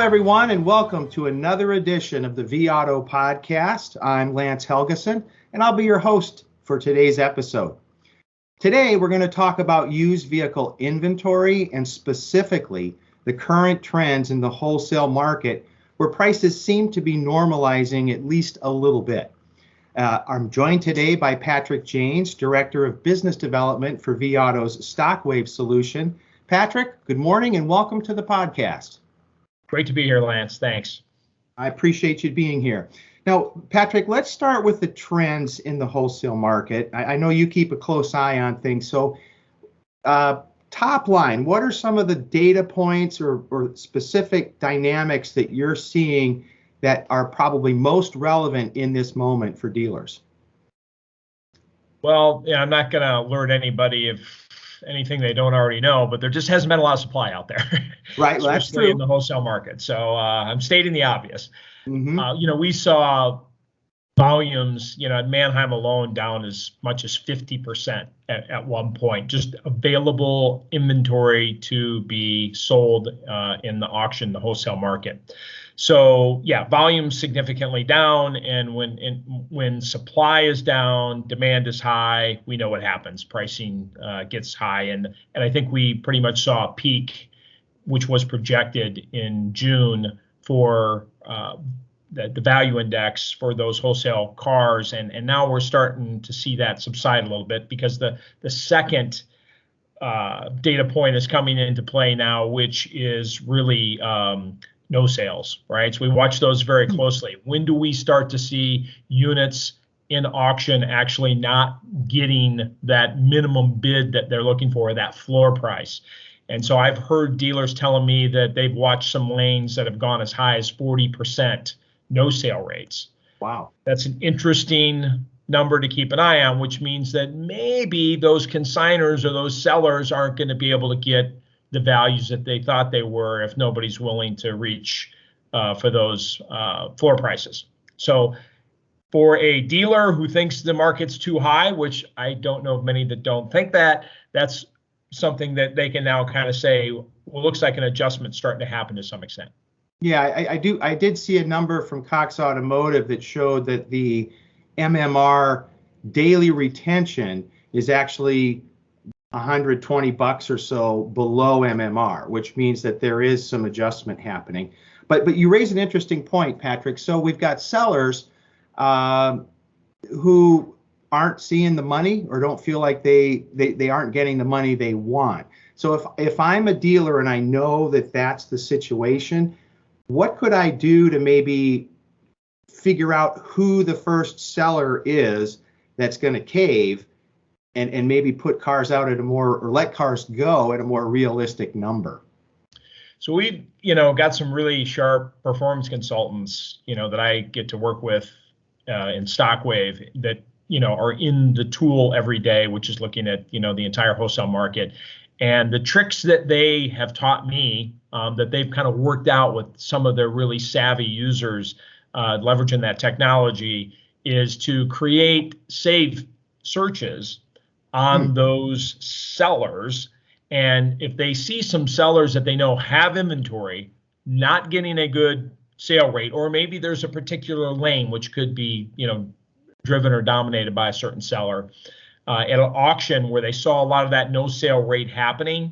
everyone, and welcome to another edition of the vAuto Podcast. I'm Lance Helgeson, and I'll be your host for today's episode. Today, we're going to talk about used vehicle inventory and specifically the current trends in the wholesale market where prices seem to be normalizing at least a little bit. I'm joined today by Patrick Janes, Director of Business Development for vAuto's StockWave solution. Patrick, good morning and welcome to the podcast. Great to be here, Lance. Thanks. I appreciate you being here. Now, Patrick, let's start with the trends in the wholesale market. I know you keep a close eye on things. So top line, what are some of the data points or specific dynamics that you're seeing that are probably most relevant in this moment for dealers? Well, I'm not going to alert anybody of anything they don't already know, but there just hasn't been a lot of supply out there. Right, well, that's true. In the wholesale market. So I'm stating the obvious. Mm-hmm. We saw volumes, at Manheim alone down as much as 50% at one point, just available inventory to be sold in the auction, the wholesale market. So yeah, volume significantly down, and when supply is down, demand is high. We know what happens. Pricing gets high, and I think we pretty much saw a peak, which was projected in June for the value index for those wholesale cars, and now we're starting to see that subside a little bit because the second data point is coming into play now, which is really no sales, right? So we watch those very closely. When do we start to see units in auction actually not getting that minimum bid that they're looking for, that floor price? And so I've heard dealers telling me that they've watched some lanes that have gone as high as 40% no sale rates. Wow. That's an interesting number to keep an eye on, which means that maybe those consigners or those sellers aren't going to be able to get the values that they thought they were if nobody's willing to reach for those floor prices. So for a dealer who thinks the market's too high, which I don't know of many that don't think that, that's something that they can now kind of say, well, looks like an adjustment starting to happen to some extent. Yeah, I did see a number from Cox Automotive that showed that the MMR daily retention is actually $120 or so below MMR, which means that there is some adjustment happening. But you raise an interesting point, Patrick. So we've got sellers who aren't seeing the money or don't feel like they aren't getting the money they want. So if I'm a dealer and I know that that's the situation, what could I do to maybe figure out who the first seller is that's going to cave and maybe put cars out at or let cars go at a more realistic number? So we've, got some really sharp performance consultants, that I get to work with in StockWave that, are in the tool every day, which is looking at, the entire wholesale market. And the tricks that they have taught me, that they've kind of worked out with some of their really savvy users, leveraging that technology, is to create saved searches on those sellers. And if they see some sellers that they know have inventory, not getting a good sale rate, or maybe there's a particular lane which could be, driven or dominated by a certain seller, at an auction where they saw a lot of that no sale rate happening,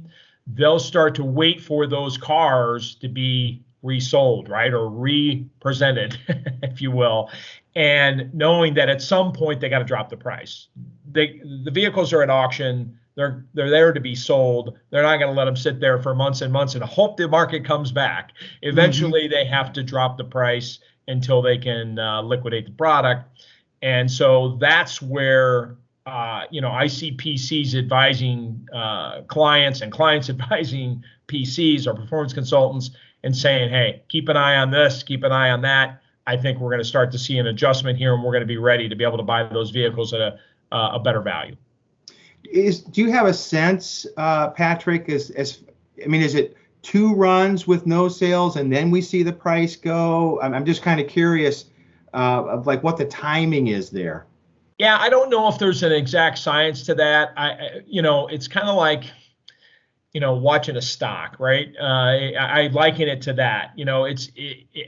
they'll start to wait for those cars to be resold, right, or represented, if you will, and knowing that at some point they got to drop the price. The vehicles are at auction. They're there to be sold. They're not going to let them sit there for months and months and hope the market comes back. Eventually, they have to drop the price until they can liquidate the product. And so that's where I see PCs advising clients and clients advising PCs or performance consultants and saying, hey, keep an eye on this, keep an eye on that. I think we're going to start to see an adjustment here, and we're going to be ready to be able to buy those vehicles at a better value. Do you have a sense, Patrick, is it 2 runs with no sales and then we see the price go? I'm just kind of curious of like what the timing is there. Yeah, I don't know if there's an exact science to that. It's kind of like, watching a stock, right? I liken it to that.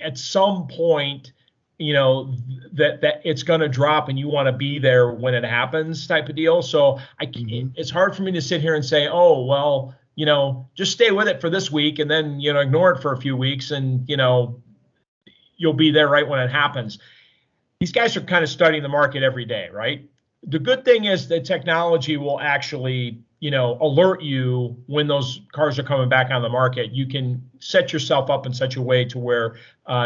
At some point, that it's going to drop and you want to be there when it happens type of deal. So it's hard for me to sit here and say, oh, well, just stay with it for this week and then, ignore it for a few weeks and, you'll be there right when it happens. These guys are kind of studying the market every day, right? The good thing is that technology will actually, alert you when those cars are coming back on the market. You can set yourself up in such a way to where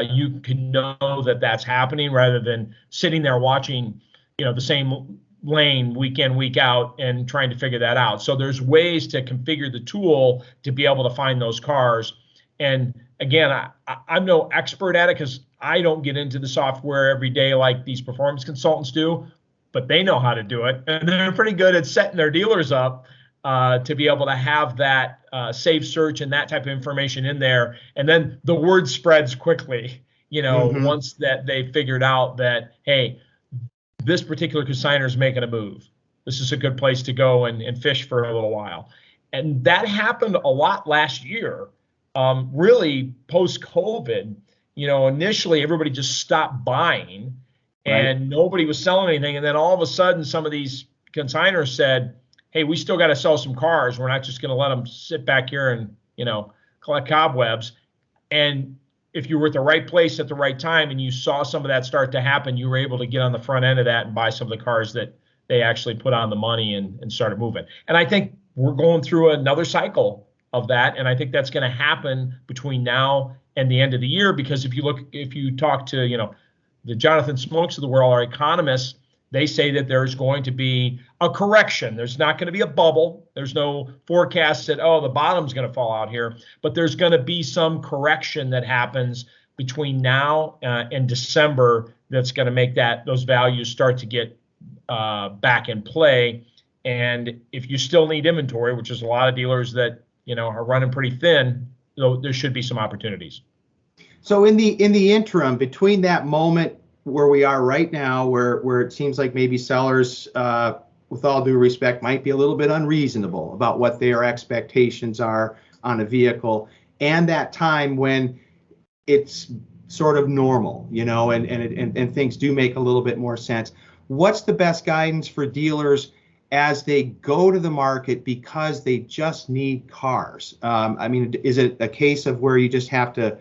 you can know that that's happening rather than sitting there watching, the same lane week in, week out and trying to figure that out. So there's ways to configure the tool to be able to find those cars. And again, I'm no expert at it because I don't get into the software every day like these performance consultants do, but they know how to do it. And they're pretty good at setting their dealers up to be able to have that safe search and that type of information in there. And then the word spreads quickly, once that they figured out that, hey, this particular consignor is making a move. This is a good place to go and fish for a little while. And that happened a lot last year, really post-COVID. Initially everybody just stopped buying and nobody was selling anything. And then all of a sudden, some of these consignors said, hey, we still got to sell some cars. We're not just going to let them sit back here and, collect cobwebs. And if you were at the right place at the right time and you saw some of that start to happen, you were able to get on the front end of that and buy some of the cars that they actually put on the money and started moving. And I think we're going through another cycle of that. And I think that's going to happen between now and the end of the year, because if you talk to, the Jonathan Smokes of the world, our economists, they say that there's going to be a correction. There's not going to be a bubble. There's no forecast that, the bottom's going to fall out here, but there's going to be some correction that happens between now and December that's going to make those values start to get back in play. And if you still need inventory, which is a lot of dealers that, are running pretty thin, there should be some opportunities. So in the interim, between that moment where we are right now, where it seems like maybe sellers, with all due respect, might be a little bit unreasonable about what their expectations are on a vehicle, and that time when it's sort of normal, and things do make a little bit more sense. What's the best guidance for dealers as they go to the market because they just need cars? Is it a case of where you just have to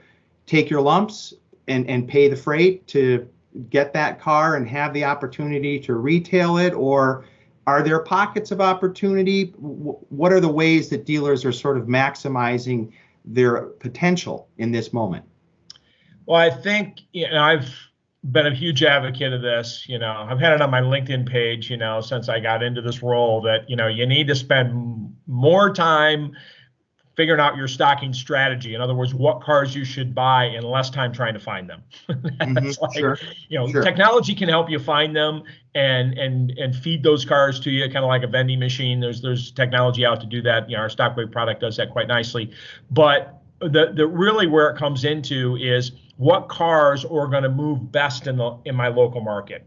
take your lumps and pay the freight to get that car and have the opportunity to retail it? Or are there pockets of opportunity? What are the ways that dealers are sort of maximizing their potential in this moment? Well, I think, I've been a huge advocate of this. I've had it on my LinkedIn page, since I got into this role, that, you need to spend more time figuring out your stocking strategy. In other words, what cars you should buy and less time trying to find them. Sure. Technology can help you find them and feed those cars to you, kind of like a vending machine. There's technology out to do that. Our Stockwave product does that quite nicely. But the really where it comes into is what cars are going to move best in my local market.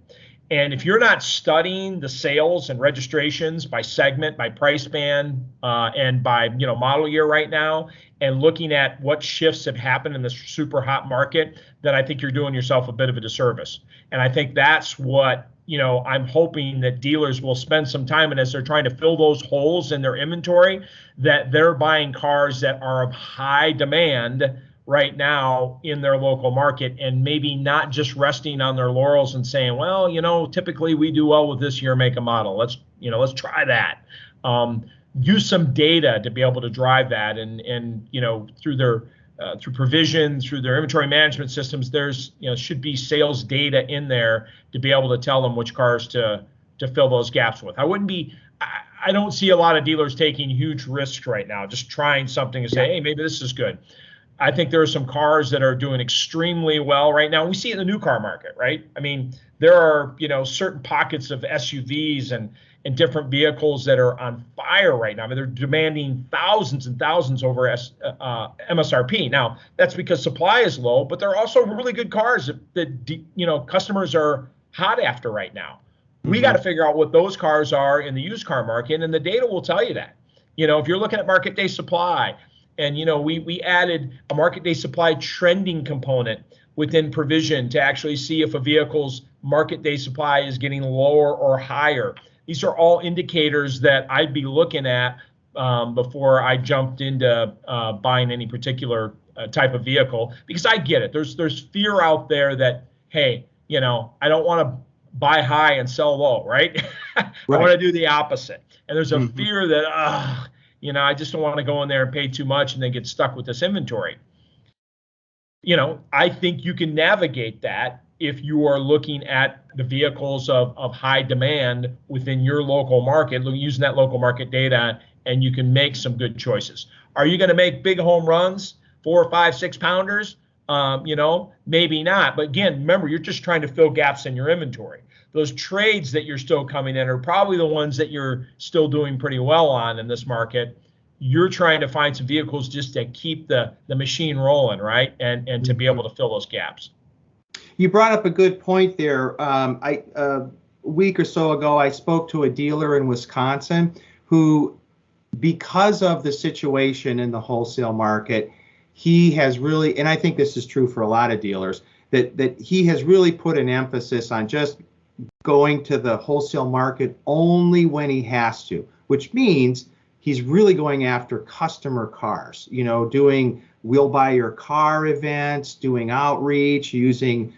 And if you're not studying the sales and registrations by segment, by price band, and by model year right now, and looking at what shifts have happened in this super hot market, then I think you're doing yourself a bit of a disservice. And I think that's what I'm hoping that dealers will spend some time in as they're trying to fill those holes in their inventory, that they're buying cars that are of high demand right now in their local market, and maybe not just resting on their laurels and saying, well, typically we do well with this year make a model. Let's try that. Use some data to be able to drive that, and through their through provision, through their inventory management systems, there's should be sales data in there to be able to tell them which cars to fill those gaps with. I don't see a lot of dealers taking huge risks right now, just trying something and say, hey, maybe this is good. I think there are some cars that are doing extremely well right now. We see it in the new car market, right? There are, certain pockets of SUVs and different vehicles that are on fire right now. They're demanding thousands and thousands over MSRP. Now, that's because supply is low, but there are also really good cars that customers are hot after right now. We got to figure out what those cars are in the used car market, and the data will tell you that. If you're looking at market day supply, and we added a market day supply trending component within provision to actually see if a vehicle's market day supply is getting lower or higher. These are all indicators that I'd be looking at before I jumped into buying any particular type of vehicle, because I get it. There's fear out there that, hey, I don't want to buy high and sell low, right? I want to do the opposite. And there's a fear that, I just don't want to go in there and pay too much and then get stuck with this inventory. I think you can navigate that if you are looking at the vehicles of high demand within your local market, using that local market data, and you can make some good choices. Are you going to make big home runs, 4, 5, 6 pounders? Maybe not. But again, remember, you're just trying to fill gaps in your inventory. Those trades that you're still coming in are probably the ones that you're still doing pretty well on in this market. You're trying to find some vehicles just to keep the machine rolling, right? And to be able to fill those gaps. You brought up a good point there. A week or so ago, I spoke to a dealer in Wisconsin who, because of the situation in the wholesale market, he has really, and I think this is true for a lot of dealers, that he has really put an emphasis on just going to the wholesale market only when he has to, which means he's really going after customer cars, doing we'll buy your car events, doing outreach, using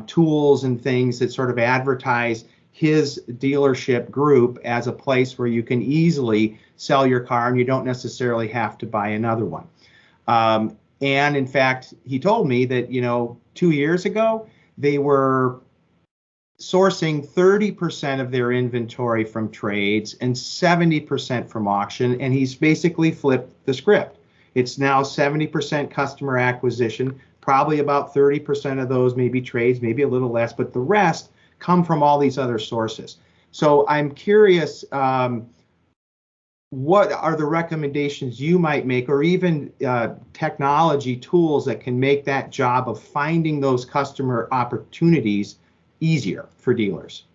tools and things that sort of advertise his dealership group as a place where you can easily sell your car and you don't necessarily have to buy another one. And in fact, he told me that, 2 years ago, they were sourcing 30% of their inventory from trades and 70% from auction. And he's basically flipped the script. It's now 70% customer acquisition, probably about 30% of those maybe trades, maybe a little less, but the rest come from all these other sources. So I'm curious, what are the recommendations you might make, or even technology tools that can make that job of finding those customer opportunities easier for dealers?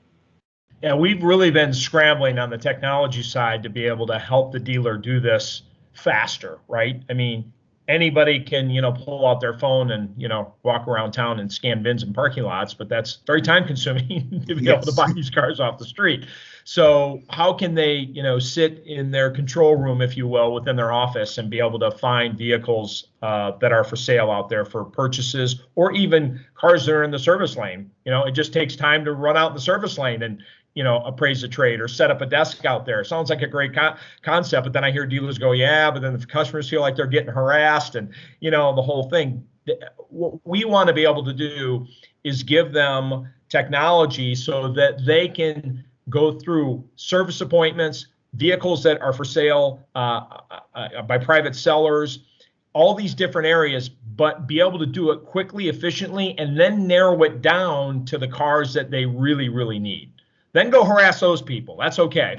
Yeah, we've really been scrambling on the technology side to be able to help the dealer do this faster, right? I mean, anybody can, pull out their phone and, walk around town and scan bins in parking lots, but that's very time consuming to be able to buy these cars off the street. So how can they, sit in their control room, if you will, within their office and be able to find vehicles that are for sale out there for purchases, or even cars that are in the service lane? It just takes time to run out in the service lane and, appraise a trade or set up a desk out there. It sounds like a great concept, but then I hear dealers go, yeah, but then the customers feel like they're getting harassed and, the whole thing. What we want to be able to do is give them technology so that they can go through service appointments, vehicles that are for sale by private sellers, all these different areas, but be able to do it quickly, efficiently, and then narrow it down to the cars that they really, really need. Then go harass those people. That's okay.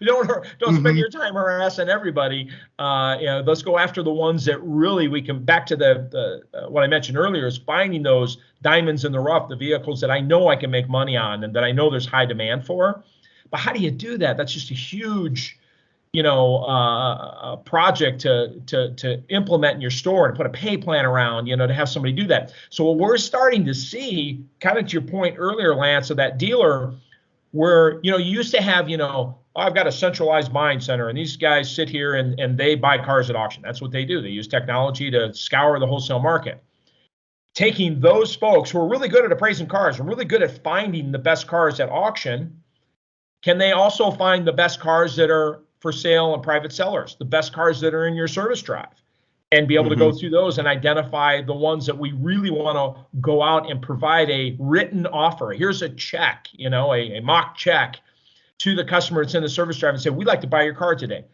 Don't spend your time harassing everybody. Let's go after the ones that really we can. Back to the what I mentioned earlier is finding those diamonds in the rough, the vehicles that I know I can make money on and that I know there's high demand for. But how do you do that? That's just a huge, project to implement in your store and put a pay plan around, to have somebody do that. So what we're starting to see, kind of to your point earlier, Lance, of that dealer, where, you used to have, I've got a centralized buying center and these guys sit here and they buy cars at auction. That's what they do. They use technology to scour the wholesale market. Taking those folks who are really good at appraising cars and really good at finding the best cars at auction, can they also find the best cars that are for sale and private sellers, the best cars that are in your service drive, and be able to go through those and identify the ones that we really want to go out and provide a written offer. Here's a check, a mock check to the customer that's in the service drive and say, we'd like to buy your car today.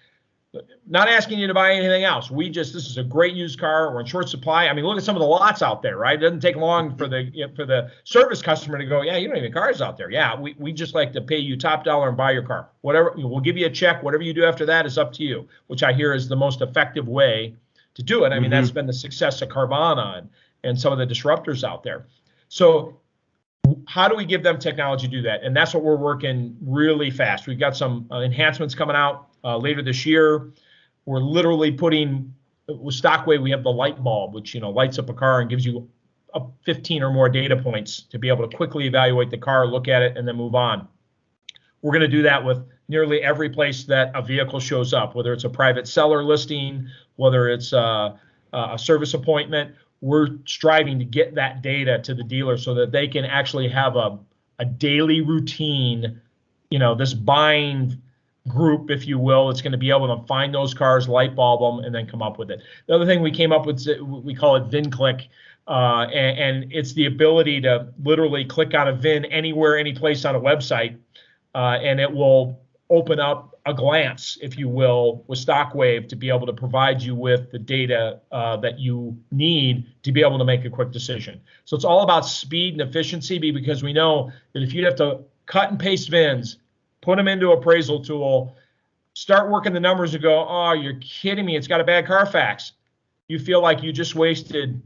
Not asking you to buy anything else. This is a great used car. We're in short supply. I mean, look at some of the lots out there, right? It doesn't take long for the service customer to go, yeah, you don't have any cars out there. Yeah, we just like to pay you top dollar and buy your car. Whatever, we'll give you a check. Whatever you do after that is up to you, which I hear is the most effective way to do it. I mean, that's been the success of Carvana and some of the disruptors out there. So how do we give them technology to do that? And that's what we're working really fast. We've got some enhancements coming out later this year. We're literally putting, with Stockwave, we have the light bulb, which, lights up a car and gives you 15 or more data points to be able to quickly evaluate the car, look at it, and then move on. We're going to do that with nearly every place that a vehicle shows up, whether it's a private seller listing, whether it's a service appointment. We're striving to get that data to the dealer so that they can actually have a daily routine, this buying group, if you will. It's going to be able to find those cars, light bulb them, and then come up with it. The other thing we came up with, we call it VIN click. And it's the ability to literally click on a VIN anywhere, any place on a website, and it will open up a glance, if you will, with Stockwave to be able to provide you with the data that you need to be able to make a quick decision. So it's all about speed and efficiency, because we know that if you have to cut and paste VINs, put them into appraisal tool, start working the numbers and go, oh, you're kidding me, it's got a bad Carfax. You feel like you just wasted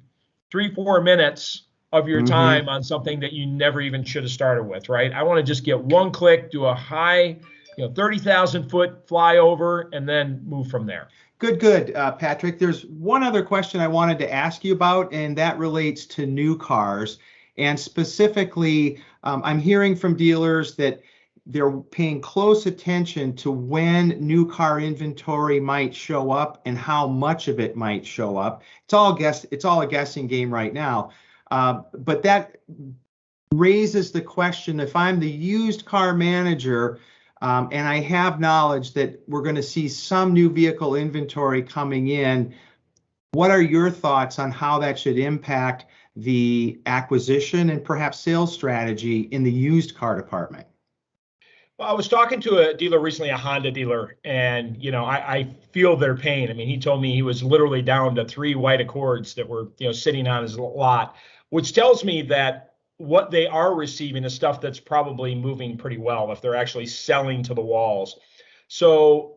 3-4 minutes of your time on something that you never even should have started with, right? I want to just get one click, do a high, 30,000 foot flyover, and then move from there. Good, Patrick. There's one other question I wanted to ask you about, and that relates to new cars. And specifically, I'm hearing from dealers that they're paying close attention to when new car inventory might show up and how much of it might show up. It's all a guessing game right now. But that raises the question, if I'm the used car manager and I have knowledge that we're going to see some new vehicle inventory coming in, what are your thoughts on how that should impact the acquisition and perhaps sales strategy in the used car department? Well, I was talking to a dealer recently, a Honda dealer, and I feel their pain. I mean, he told me he was literally down to 3 white Accords that were sitting on his lot, which tells me that what they are receiving is stuff that's probably moving pretty well if they're actually selling to the walls. So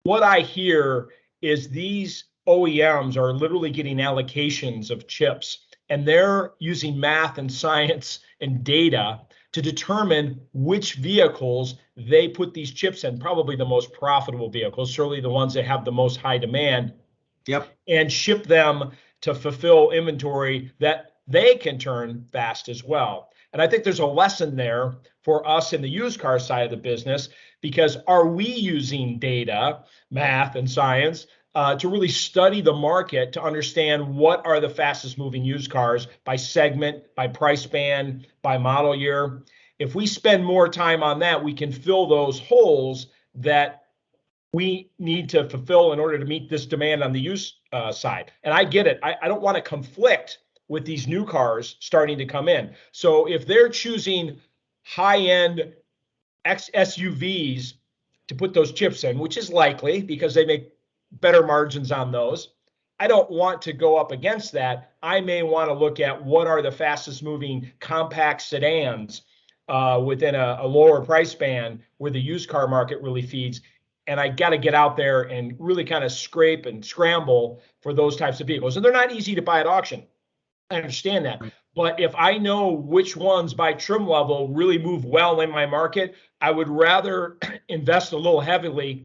what I hear is these OEMs are literally getting allocations of chips, and they're using math and science and data to determine which vehicles they put these chips in, probably the most profitable vehicles, certainly the ones that have the most high demand, and ship them to fulfill inventory that they can turn fast as well. And I think there's a lesson there for us in the used car side of the business, because are we using data, math, and science to really study the market to understand what are the fastest moving used cars by segment, by price band, by model year? If we spend more time on that, we can fill those holes that we need to fulfill in order to meet this demand on the used side. And I get it. I don't want to conflict with these new cars starting to come in. So if they're choosing high-end SUVs to put those chips in, which is likely because they make better margins on those, I don't want to go up against that. I may want to look at what are the fastest moving compact sedans within a lower price band where the used car market really feeds. And I got to get out there and really kind of scrape and scramble for those types of vehicles. And they're not easy to buy at auction. I understand that. But if I know which ones by trim level really move well in my market, I would rather invest a little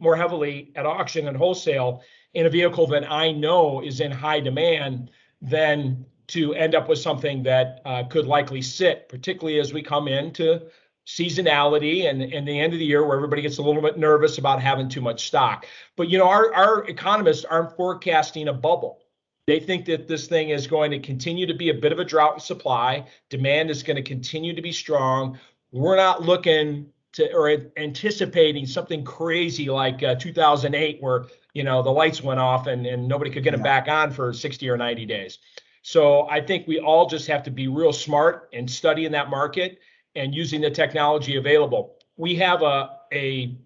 more heavily at auction and wholesale in a vehicle that I know is in high demand than to end up with something that could likely sit, particularly as we come into seasonality and the end of the year where everybody gets a little bit nervous about having too much stock. But, our economists aren't forecasting a bubble. They think that this thing is going to continue to be a bit of a drought in supply. Demand is going to continue to be strong. We're not looking to or anticipating something crazy like 2008 where, the lights went off and nobody could get them back on for 60 or 90 days. So I think we all just have to be real smart and studying that market and using the technology available. We have a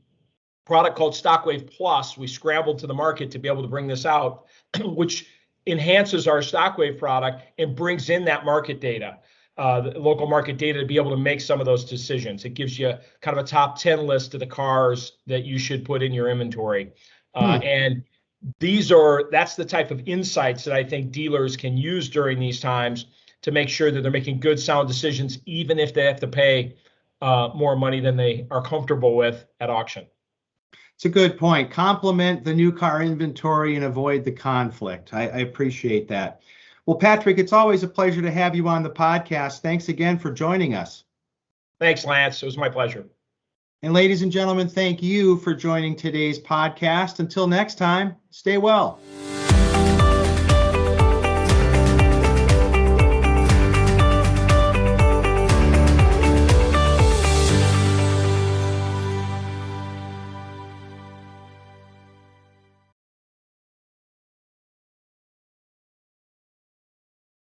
product called Stockwave Plus. We scrambled to the market to be able to bring this out, which enhances our Stockwave product and brings in that market data, the local market data, to be able to make some of those decisions. It gives you kind of a top 10 list of the cars that you should put in your inventory. And that's the type of insights that I think dealers can use during these times to make sure that they're making good, sound decisions, even if they have to pay more money than they are comfortable with at auction. It's a good point. Complement the new car inventory and avoid the conflict. I appreciate that. Well, Patrick, it's always a pleasure to have you on the podcast. Thanks again for joining us. Thanks, Lance. It was my pleasure. And ladies and gentlemen, thank you for joining today's podcast. Until next time, stay well.